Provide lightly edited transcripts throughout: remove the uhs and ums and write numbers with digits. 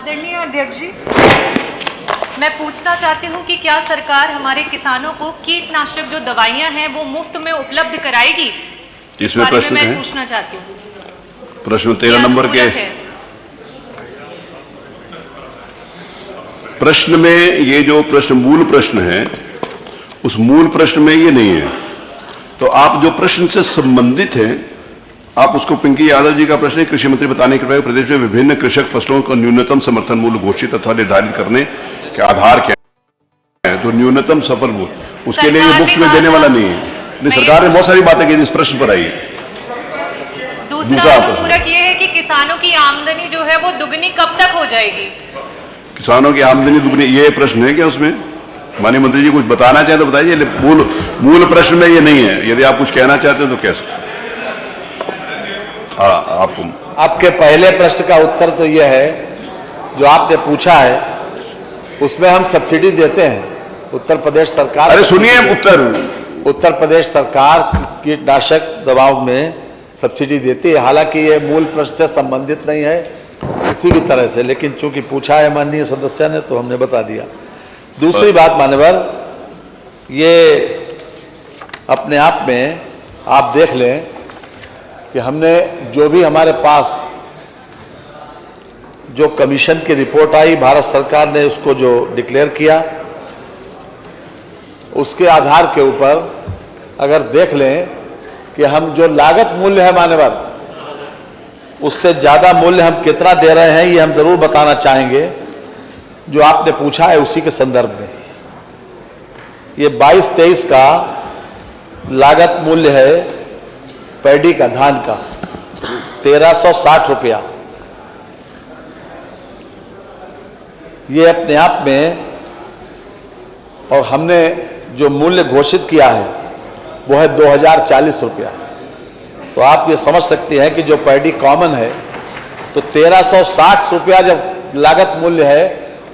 आदरणीय अध्यक्ष जी, मैं पूछना चाहती हूं कि क्या सरकार हमारे किसानों को कीटनाशक जो दवाइयां हैं वो मुफ्त में उपलब्ध कराएगी? इसमें प्रश्न मैं है? पूछना चाहती हूँ। प्रश्न 13 नंबर के प्रश्न में ये जो प्रश्न मूल प्रश्न है उस मूल प्रश्न में ये नहीं है। तो आप जो प्रश्न से संबंधित हैं आप उसको पिंकी यादव जी का प्रश्न है, कृषि मंत्री बताने के लिए प्रदेश में विभिन्न कृषक फसलों का न्यूनतम समर्थन मूल्य घोषित तथा निर्धारित करने के आधार क्या है। तो न्यूनतम सफल मूल्य उसके लिए ये मुफ्त में देने वाला नहीं है। नहीं, सरकार ने बहुत सारी बातें की इस प्रश्न पर आई। दूसरा अनुपूरक ये है कि किसानों की आमदनी जो है वो दुगनी कब तक हो जाएगी? किसानों की आमदनी दुगनी ये प्रश्न है क्या? उसमें माननीय मंत्री जी कुछ बताना चाहते तो बताइए। मूल प्रश्न में ये नहीं है। यदि आप कुछ कहना चाहते हैं तो कह सकते। आपको आपके पहले प्रश्न का उत्तर तो यह है जो आपने पूछा है उसमें हम सब्सिडी देते हैं। उत्तर प्रदेश सरकार, अरे सुनिए उत्तर प्रदेश सरकार कीटनाशक दवाओं में सब्सिडी देती है। हालांकि ये मूल प्रश्न से संबंधित नहीं है किसी भी तरह से, लेकिन चूंकि पूछा है माननीय सदस्य ने तो हमने बता दिया। दूसरी बात मान्यवर, ये अपने आप में आप देख लें कि हमने जो भी हमारे पास जो कमीशन की रिपोर्ट आई, भारत सरकार ने उसको जो डिक्लेयर किया, उसके आधार के ऊपर अगर देख लें कि हम जो लागत मूल्य है मान्यवर उससे ज़्यादा मूल्य हम कितना दे रहे हैं, ये हम ज़रूर बताना चाहेंगे। जो आपने पूछा है उसी के संदर्भ में ये 22-23 का लागत मूल्य है पैडी का, धान का 1360 रुपया। ये अपने आप में, और हमने जो मूल्य घोषित किया है वो है 2040 रुपया। तो आप ये समझ सकते हैं कि जो पैडी कॉमन है तो 1360 रुपया जब लागत मूल्य है,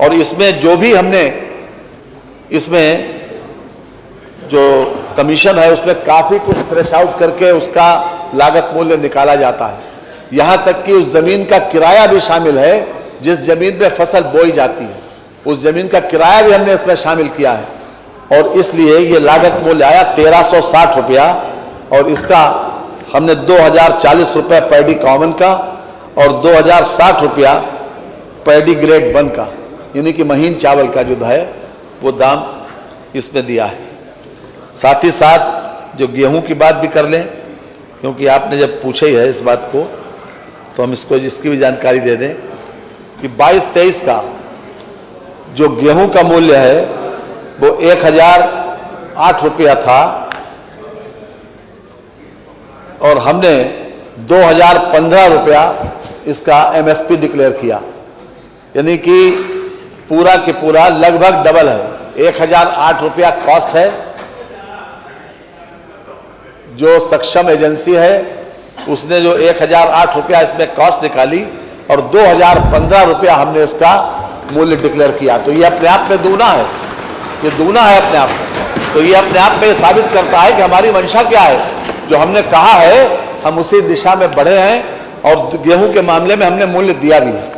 और इसमें जो भी हमने इसमें जो कमीशन है उसमें काफ़ी कुछ थ्रेश आउट करके उसका लागत मूल्य निकाला जाता है। यहाँ तक कि उस ज़मीन का किराया भी शामिल है जिस ज़मीन पे फसल बोई जाती है, उस ज़मीन का किराया भी हमने इसमें शामिल किया है। और इसलिए ये लागत मूल्य आया 1360 रुपया, और इसका हमने 2040 रुपये पैडी कॉमन का और 2060 रुपया पैडी ग्रेड 1 का, यानी कि महीन चावल का जो है वो दाम इसमें दिया है। साथ ही साथ जो गेहूं की बात भी कर लें, क्योंकि आपने जब पूछे ही है इस बात को तो हम इसको जिसकी भी जानकारी दे दें कि 22-23 का जो गेहूं का मूल्य है वो 1008 रुपया था, और हमने 2015 रुपया इसका एमएसपी डिक्लेयर किया, यानी कि पूरा के पूरा लगभग डबल है। 1008 रुपया कॉस्ट है। जो सक्षम एजेंसी है उसने जो 1008 रुपया इसमें कॉस्ट निकाली और 2015 रुपया हमने इसका मूल्य डिक्लेयर किया। तो ये अपने आप में दूना है, ये दूना है अपने आप में। तो ये अपने आप में साबित करता है कि हमारी मंशा क्या है। जो हमने कहा है हम उसी दिशा में बढ़े हैं, और गेहूं के मामले में हमने मूल्य दिया भी है।